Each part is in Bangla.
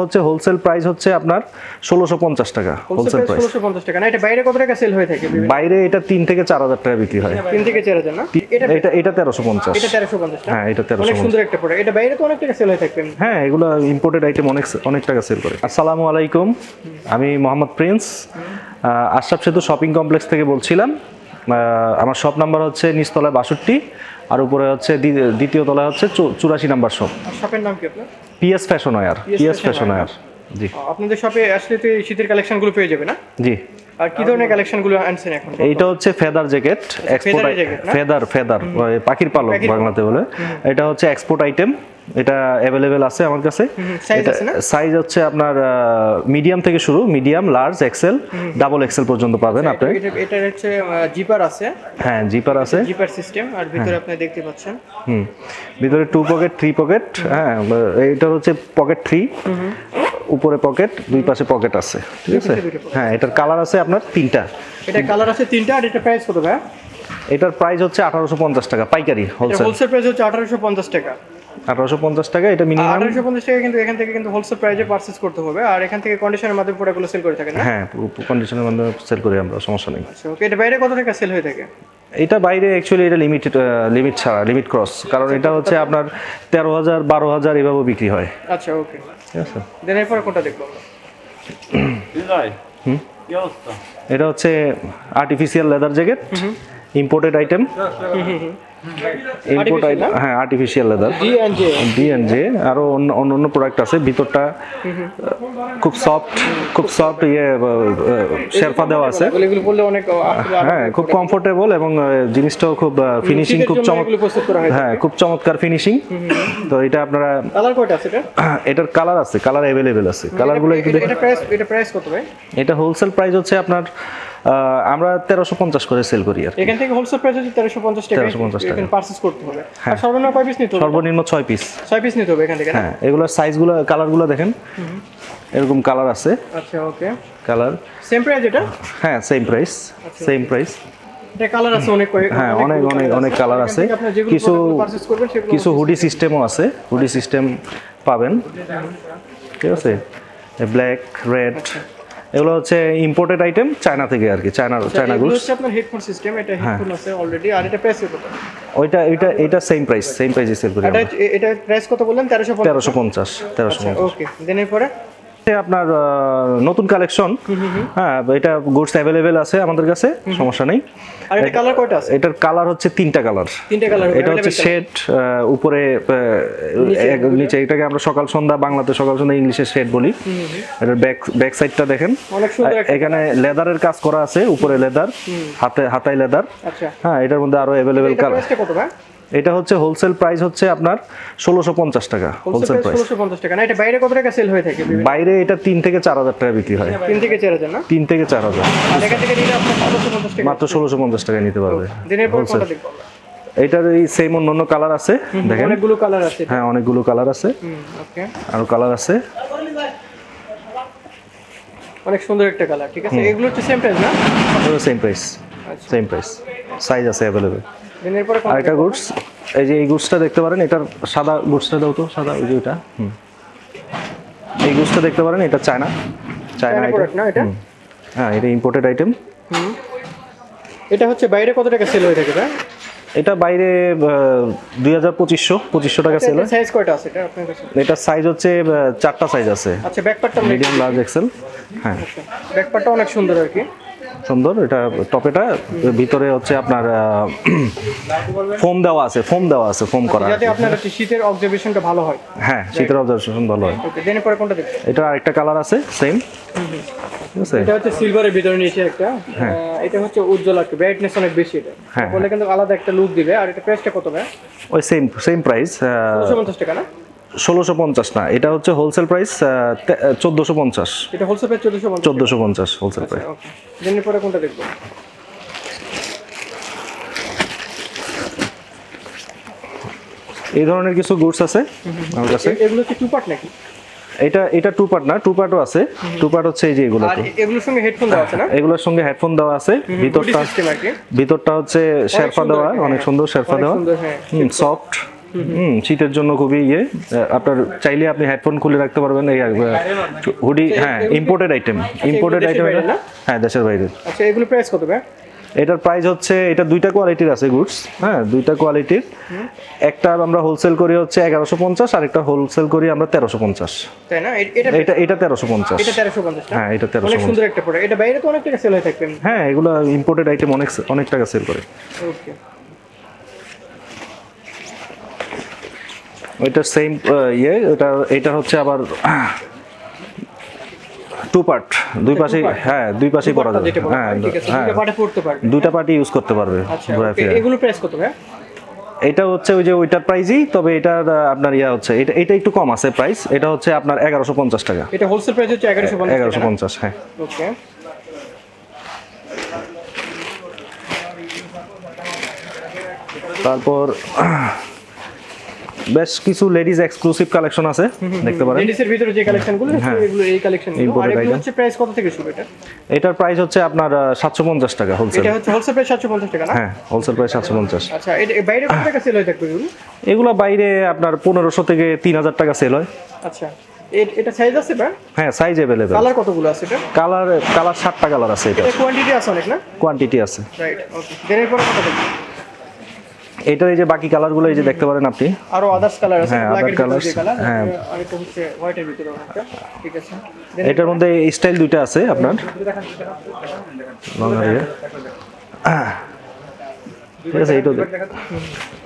হচ্ছে হোলসেল প্রাইস হচ্ছে আপনার 1650 টাকা হোলসেল প্রাইস 1650 টাকা না। এটা বাইরে কত টাকা সেল হয়ে থাকে? বাইরে এটা 3 থেকে 4000 টাকা বিক্রি হয়। 3 থেকে 4000 না? এটা 1350। এটা 1350 না? হ্যাঁ, এটা 1350। অনেক সুন্দর একটা প্রোডাক্ট। এটা বাইরে তো অনেক টাকা সেল হয়ে থাকে। হ্যাঁ, এগুলো ইম্পোর্টেড আইটেম অনেক টাকা সেল করে। আসসালামু আলাইকুম, আমি মোহাম্মদ প্রিন্স, আশরাফ সেতু শপিং কমপ্লেক্স থেকে বলছিলাম। আমার শপ নাম্বার হচ্ছে নিচতলায় 62 আর উপরে হচ্ছে দ্বিতীয় তলায় হচ্ছে 84 নাম্বার শপ। শপের নাম কি আপনার? PS fashion wear. PS fashion wear, জি। আপনাদের শপে আসলে তো শীতের কালেকশনগুলো পেয়ে যাবে না? জি। আর কি ধরনের কালেকশনগুলো আনছেন এখন? এইটা হচ্ছে ফেদার জ্যাকেট, এক্সপোর্ট ফেদার পাখির পালক বাংলাতে বলে। এটা হচ্ছে এক্সপোর্ট আইটেম, এটা অ্যাভেলেবেল আছে আমার কাছে। সাইজ হচ্ছে আপনার মিডিয়াম থেকে শুরু, medium, large, XL, double XL পর্যন্ত পাবেন আপনি। এটা হচ্ছে জিপার আছে। হ্যাঁ, জিপার আছে, জিপার সিস্টেম। আর ভিতরে আপনি দেখতে পাচ্ছেন ভিতরে 2 পকেট 3 পকেট। হ্যাঁ, এটা হচ্ছে পকেট 3, উপরে পকেট, দুই পাশে পকেট আছে, ঠিক আছে। হ্যাঁ, এটার কালার আছে আপনার 3টা। এটা কালার আছে 3টা। আর এটা প্রাইস কত ভাই? এটার প্রাইস হচ্ছে 1850 টাকা পাইকারি। হোলসেল প্রাইস হচ্ছে 1850 টাকা। 1850 টাকা, এটা মিনিমাম 1850 টাকা। কিন্তু এখান থেকে কিন্তু হোলসেল প্রাইসে পারচেজ করতে হবে। আর এখান থেকে কন্ডিশনের মাধ্যমে প্রোডাক্টগুলো সেল করে থাকেন না? হ্যাঁ, কন্ডিশনের মাধ্যমে সেল করি আমরা, সমস্যা নেই। আচ্ছা, ওকে। এটা বাইরে কত টাকা সেল হয়ে থাকে? এটা বাইরে অ্যাকচুয়ালি এটা লিমিট ছাড়া, লিমিট ক্রস, কারণ এটা হচ্ছে আপনার 13000 12000 এভাবে বিক্রি হয়। আচ্ছা, ওকে, ঠিক আছে। দেন এরপরে কোনটা দেখবো আমরা? এটা হচ্ছে artificial leather jacket, imported item. Import item, হ্যাঁ, আর্টিফিশিয়াল লেদার, ডি&জে আরো অন্য প্রোডাক্ট আছে। ভিতরটা খুব সফট শেরপা দেওয়া আছে। এগুলো বললে অনেক, হ্যাঁ, খুব কমফোর্টেবল এবং জিনিসটাও খুব ফিনিশিং খুব হ্যাঁ, খুব চমৎকার ফিনিশিং। তো এটা আপনারা কালার কয়টা আছে? এটার কালার আছে, কালার অ্যাভেলেবেল আছে। কালারগুলো একটু দেখুন। এটা প্রাইস কত ভাই? এটা হোলসেল প্রাইস হচ্ছে আপনার আমরা 1350 করে সেল করি আর। এখান থেকে হোলসেল প্রাইস হচ্ছে 1350 টাকা। 1350 টাকা পারচেজ করতে হবে। আর সর্বনিম্ন কয় পিস নিতে হবে? সর্বনিম্ন 6 পিস। 6 পিস নিতে হবে এখান থেকে। হ্যাঁ, এগুলোর সাইজগুলো, কালারগুলো দেখেন, এরকম কালার আছে। আচ্ছা, ওকে। কালার সেম প্রাইস এটা? হ্যাঁ, সেম প্রাইস, সেম প্রাইস। এটা কালার আছে অনেক, হ্যাঁ, অনেক কালার আছে। কিছু হুডি সিস্টেমও আছে, হুডি সিস্টেম পাবেন, ঠিক আছে। ব্ল্যাক, রেড, এগুলো হচ্ছে ইম্পোর্টেড আইটেম চায়না থেকে আর কি, চায়না গুডস। হচ্ছে আপনার হেডফোন সিস্টেম, এটা হেডফোন আছে অলরেডি। আর এটা প্রাইস কত? এটা সেম প্রাইসে সেল করি। এটা প্রাইস কত বললেন? 1350। ওকে, দেন এরপরে আপনার নতুন কালেকশন। হ্যাঁ, এটা গুডস অ্যাভেলেবেল আছে আমাদের কাছে, সমস্যা নেই। আর এটা কালার কয়টা আছে? এটার কালার হচ্ছে 3টা কালার। এটা হচ্ছে শেড, উপরে নিচে। এটাকে আমরা সকাল সন্ধ্যা, বাংলাতে সকাল সন্ধ্যা, ইংলিশে শেড বলি। এটার ব্যাক সাইডটা দেখেন, এখানে লেদারের কাজ করা আছে, উপরে লেদার, হাতায় লেদার। আচ্ছা, হ্যাঁ, এটার মধ্যে আরো অ্যাভেলেবেল কালার। কত ভাই? এটা হচ্ছে হোলসেল প্রাইস হচ্ছে আপনার 1650 টাকা। হোলসেল প্রাইস 1650 টাকা না? এটা বাইরে কত টাকা সেল হয়ে থাকে? বাইরে এটা 3 থেকে 4000 টাকা বিক্রি হয়। 3 থেকে 4000 না? 3 থেকে 4000। আর এখান থেকে নিলে আপনি 1650 টাকা, মাত্র 1650 টাকায় নিতে পারবে। দিনের পর কোনটা দেখব আমরা? এটার এই সেম অন্য কালার আছে, দেখেন অনেকগুলো কালার আছে। হ্যাঁ, অনেকগুলো কালার আছে। ওকে, আরো কালার আছে। অনেক সুন্দর একটা কালার, ঠিক আছে। এগুলো হচ্ছে সেম প্রাইস না? Same price, same price, size আছে অ্যাভেলেবেল। দিনের পরে আর এটা গুডস, এই যে এই গুডসটা দেখতে পারেন, এটার সাদা গুডসটা দাও তো, সাদা ওই যে ওটা। এই গুডসটা দেখতে পারেন, এটা চায়না প্রোডাক্ট না এটা? হ্যাঁ, এটা ইম্পোর্টেড আইটেম। এটা হচ্ছে বাইরে কত টাকা সেল হয়ে থাকে? এটা বাইরে 2500 টাকা সেল হয়। সাইজ কয়টা আছে এটা আপনার কাছে? এটা সাইজ হচ্ছে 4টা সাইজ আছে। আচ্ছা, ব্যাকপার্টটা মিডিয়াম, লার্জ, এক্সেল। হ্যাঁ, ব্যাকপার্টটা অনেক সুন্দর আর কি, সুন্দর। এটা টপেটা, ভিতরে হচ্ছে আপনার ফোম দেওয়া আছে, ফোম করা, যাতে আপনার শীতের অবজারভেশনটা ভালো হয়। হ্যাঁ, শীতের অবজারভেশন ভালো হয়। ওকে, দেন পরে কোনটা দেখবেন? এটা আরেকটা কালার আছে সেম, ঠিক আছে। এটা হচ্ছে সিলভারের ভিতরে নিচে একটা, এটা হচ্ছে উজ্জ্বল একটা, ব্রাইটনেস অনেক বেশি। এটা বলে কিন্তু আলাদা একটা লুক দিবে। আর এটা প্রাইসটা কত ভাই? ওই সেম প্রাইস, 1650 টাকা না? 1650 না, এটা হচ্ছে হোলসেল প্রাইস 1450। এটা হোলসেল প্রাইস 1450 হোলসেল প্রাইস। ওকে, দেন পরে কোনটা দেখব? এই ধরনের কিছু গুডস আছে আমার কাছে। এগুলো কি টু পার্ট নাকি? এটা 2 পার্ট না, 2 পার্টও আছে। 2 পার্ট হচ্ছে এই যে এগুলো। আর এগুলোর সঙ্গে হেডফোন দেওয়া আছে না? এগুলোর সঙ্গে হেডফোন দেওয়া আছে। ভিতরটা হচ্ছে শেরপা দেওয়া, অনেক সুন্দর শেরপা দেওয়া, সফট, শীতের জন্য খুবই আপনার চাইলে আপনি হেডফোন খুলে রাখতে পারবেন। এই হুডি, হ্যাঁ ইম্পোর্টেড আইটেম, হ্যাঁ দেশের বাইরে। আচ্ছা এগুলো প্রাইস কত ভাই? এটার প্রাইস হচ্ছে, এটা দুইটা কোয়ালিটির আছে গুডস, হ্যাঁ দুইটা কোয়ালিটির। একটা আমরা হোলসেল করি হচ্ছে 1150, আর একটা হোলসেল করি আমরা 1350। তাই না? এটা 1350। এটা 1350 হ্যাঁ এটা 1350। অনেক সুন্দর একটা প্রোডাক্ট। এটা বাইরে তো অনেক টাকা সেল হয়ে থাকবে। হ্যাঁ এগুলো ইম্পোর্টেড আইটেম, অনেক টাকা সেল করে। ওকে, ওইটা সেম এটা হচ্ছে আবার টু পার্ট, দুই পাশে, হ্যাঁ দুই পাশেই পরা যাবে। হ্যাঁ দুটো পার্টে পড়তে পারবে, দুইটা পার্টি ইউজ করতে পারবে। আচ্ছা এগুলো প্রাইস কত ভাই? এটা হচ্ছে ওই যে ওইটার প্রাইসই, তবে এটার আপনার হচ্ছে এটা একটু কম আছে প্রাইস। এটা হচ্ছে আপনার 1150 টাকা। এটা হোলসেল প্রাইস হচ্ছে 1150, হ্যাঁ। ওকে, তারপর বেশ কিছু লেডিজ এক্সক্লুসিভ কালেকশন আছে, দেখতে পারেন। লেডিসের ভিতরে যে কালেকশনগুলো এগুলো, এই কালেকশনগুলো। আর এগুলো হচ্ছে প্রাইস কত থেকে শুরু? এটার প্রাইস হচ্ছে আপনার 750 টাকা হোলসেল। এটা হচ্ছে হোলসেল প্রাইস 750 টাকা না? হ্যাঁ হোলসেল প্রাইস 750। আচ্ছা এটা বাইরে কত টাকা সেল হয় থাকবে এগুলো? এগুলো বাইরে আপনার 1500 থেকে 3000 টাকা সেল হয়। আচ্ছা এটা সাইজ আছে ভাই? হ্যাঁ সাইজ अवेलेबल। কালার কতগুলো আছে এটা? কালার 7টা কালার আছে। এটা কোয়ান্টিটি আছে অনেক না? কোয়ান্টিটি আছে, রাইট। ওকে, দেনের পরে কত থাকবে? এটার এই যে বাকি কালারগুলো এই যে দেখতে পারেন আপনি, আরো আদার্স কালার আছে, হ্যাঁ ব্ল্যাক আদার এর কালার, ভিতরে কালার, হ্যাঁ আর এটা হচ্ছে হোয়াইটের ভিতরে একটা। ঠিক আছে, এটার মধ্যে স্টাইল দুইটা আছে আপনার। ঠিক আছে, এইটা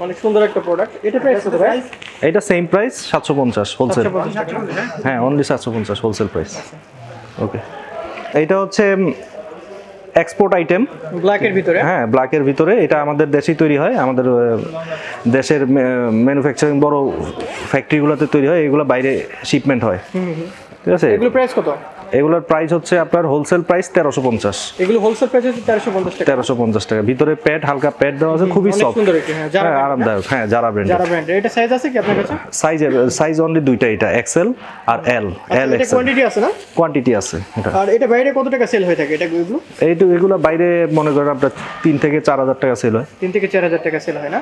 অনেক সুন্দর একটা প্রোডাক্ট। এটা প্রাইস কত ভাই? এটা সেম প্রাইস 750 হোলসেল। 750 টাকা। হ্যাঁ অনলি 750 হোলসেল প্রাইস। ওকে, এইটা হচ্ছে এক্সপোর্ট আইটেম, ব্ল্যাকের ভিতরে। হ্যাঁ ব্ল্যাকের ভিতরে। এটা আমাদের দেশেই তৈরি হয়, আমাদের দেশের ম্যানুফ্যাকচারিং বড় ফ্যাক্টরিগুলোতে তৈরি হয়, এগুলো বাইরে শিপমেন্ট হয়। ঠিক আছে, এগুলো প্রাইস কত? এগুলোর প্রাইস হচ্ছে আপনার হোলসেল প্রাইস 1350। এগুলো হোলসেল প্রাইস হচ্ছে 1350 টাকা। 1350 টাকা। ভিতরে প্যাড, হালকা প্যাড দেওয়া আছে, খুবই অনেক সফট, সুন্দর এটা। হ্যাঁ যারা আরামদায়ক। হ্যাঁ যারা ব্র্যান্ড। যারা ব্র্যান্ড। এটা সাইজ আছে কি আপনার কাছে? সাইজ অনলি দুইটা, এটা এক্সেল আর এল। এটা কোয়ান্টিটি আছে না? কোয়ান্টিটি আছে এটা। আর এটা বাইরে কত টাকা সেল হয়ে থাকে এটা এগুলো? এগুলো বাইরে মনে করেন আপনার 3 থেকে 4000 টাকা সেল হয়। 3 থেকে 4000 টাকা সেল হয় না?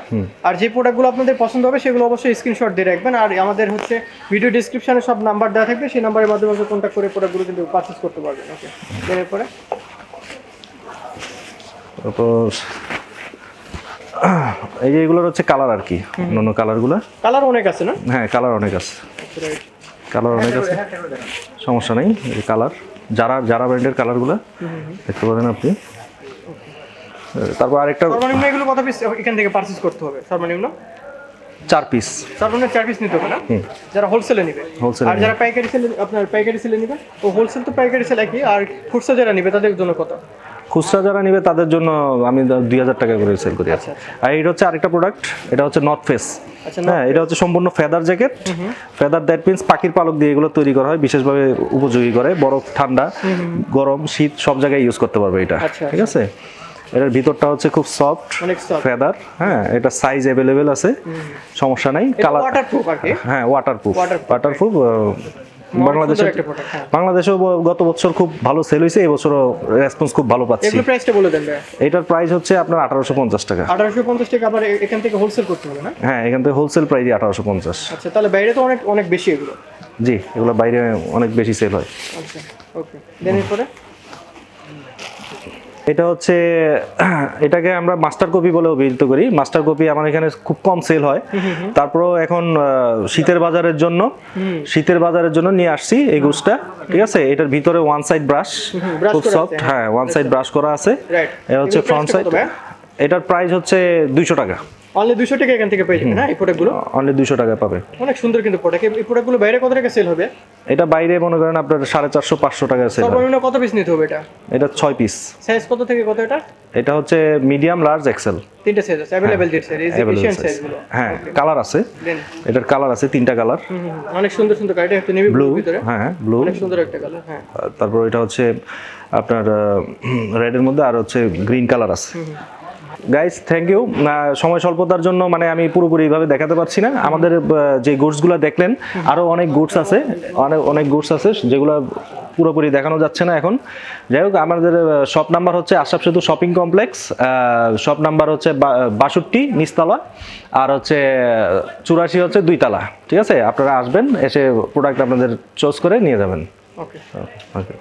আর যে প্রোডাক্টগুলো আপনাদের পছন্দ হবে সেগুলো অবশ্যই স্ক্রিনশট দিয়ে রাখবেন। আর আমাদের হচ্ছে ভিডিও ডেসক্রিপশনে সব নাম্বার দেওয়া থাকবে, সেই নাম্বারের মাধ্যমে কন্ট্যাক্ট করে প্রোডাক্টগুলো কিন্তু পারচেজ করতে পারবেন। ওকে, এরপরে তারপর এই যে এগুলোর হচ্ছে কালার আর কি, অন্য কালারগুলো। কালার অনেক আছে না? হ্যাঁ কালার অনেক আছে, কালার অনেক আছে, সমস্যা নেই। এই কালার যারা ব্র্যান্ডের কালারগুলো দেখতে পারেন আপনি। তারপর আরেকটা, সর্বনিম্ন এগুলো কত পিস এখান থেকে পারচেজ করতে হবে? সর্বনিম্ন 4 পিস। সর্বনিম্ন 4 পিস নিতে হবে না? যারা হোলসেলে নেবে। আর যারা পাইকারি সেলে, আপনার পাইকারি সেলে নেবে, ও হোলসেল তো পাইকারি সেল একই। আর খুচরা যারা নেবে তাদের জন্য কত? খুচরা যারা নেবে তাদের জন্য আমি 2000 টাকা করে সেল করি। আচ্ছা। আর এটা হচ্ছে আরেকটা প্রোডাক্ট, এটা হচ্ছে নর্থ ফেস। আচ্ছা, হ্যাঁ এটা হচ্ছে সম্পূর্ণ feather jacket. Feather that means পাখির পালক দিয়ে এগুলো তৈরি করা হয়, বিশেষভাবে উপযোগী করে বরফ, ঠান্ডা, গরম, শীত সব জায়গায় ইউজ করতে পারবে এটা। ঠিক আছে, এটার ভিতরটা হচ্ছে খুব সফট ফেদার। হ্যাঁ এটা সাইজ अवेलेबल আছে, সমস্যা নাই। কালার ওয়াটারপ্রুফ আর কি। হ্যাঁ ওয়াটারপ্রুফ। বাংলাদেশেও গত বছর খুব ভালো সেল হয়েছে, এই বছরও রেসপন্স খুব ভালো পাচ্ছি। এগুলো প্রাইসটা বলে দেন ভাই। এটার প্রাইস হচ্ছে আপনার 1850 টাকা। 1850 টাকা। আবার এখান থেকে হোলসেল করতে হবে না? হ্যাঁ এখান থেকে হোলসেল প্রাইসই 1850। আচ্ছা, তাহলে বাইরে তো অনেক অনেক বেশি এগুলো। জি, এগুলো বাইরে অনেক বেশি সেল হয়। আচ্ছা ওকে, দেন এরপরে এটা হচ্ছে, এটাকে আমরা মাস্টার কপি বলে অভিহিত করি। মাস্টার কপি আমার এখানে খুব কম সেল হয়, তারপরও এখন শীতের বাজারের জন্য নিয়ে আসছি এই গুডসটা। ঠিক আছে, এটার ভিতরে ওয়ান সাইড ব্রাশ, খুব সফট। হ্যাঁ ওয়ান সাইড ব্রাশ করা আছে। এটা হচ্ছে ফ্রন্ট সাইড। এটার প্রাইস হচ্ছে 200 টাকা। অনলি 200 টাকা এখান থেকে পেয়ে যাবেন না এই প্রোডাক্টগুলো? অনলি 200 টাকা পাবে। অনেক সুন্দর কিন্তু প্রোডাক্ট। এই প্রোডাক্টগুলো বাইরে কত টাকা সেল হবে? এটা বাইরে মনে করেন আপনার 450-500 টাকা সেল হয়। সর্বনিম্ন কত পিস নিতে হবে এটা? এটা 6 পিস। সাইজ কত থেকে কত এটা? এটা হচ্ছে মিডিয়াম, লার্জ, এক্সেল। তিনটা সাইজ আছে अवेलेबल। দিচ্ছে এফিশিয়েন্ট সাইজগুলো। হ্যাঁ কালার আছে, এটার কালার আছে 3টা কালার। অনেক সুন্দর সুন্দর কালার। এটা হচ্ছে নেভি ব্লু ভিতরে। হ্যাঁ ব্লু, অনেক সুন্দর একটা কালার। হ্যাঁ তারপর এটা হচ্ছে আপনার রেড এর মধ্যে, আর হচ্ছে গ্রিন কালার আছে। Guys thank you. সময় স্বল্পতার জন্য মানে আমি পুরোপুরিভাবে দেখাতে পারছি না। আমাদের যে গুডসগুলো দেখলেন, আরও অনেক গুডস আছে, অনেক গুডস আছে যেগুলো পুরোপুরি দেখানো যাচ্ছে না এখন। যাই হোক, আমাদের শপ নাম্বার হচ্ছে আশরাফ সেতু শপিং কমপ্লেক্স, শপ নাম্বার হচ্ছে 62 নিচতলা, আর হচ্ছে 84 হচ্ছে 2 তলা। ঠিক আছে, আপনারা আসবেন, এসে প্রোডাক্ট আপনাদের চয়েস করে নিয়ে যাবেন। ওকে। ওকে।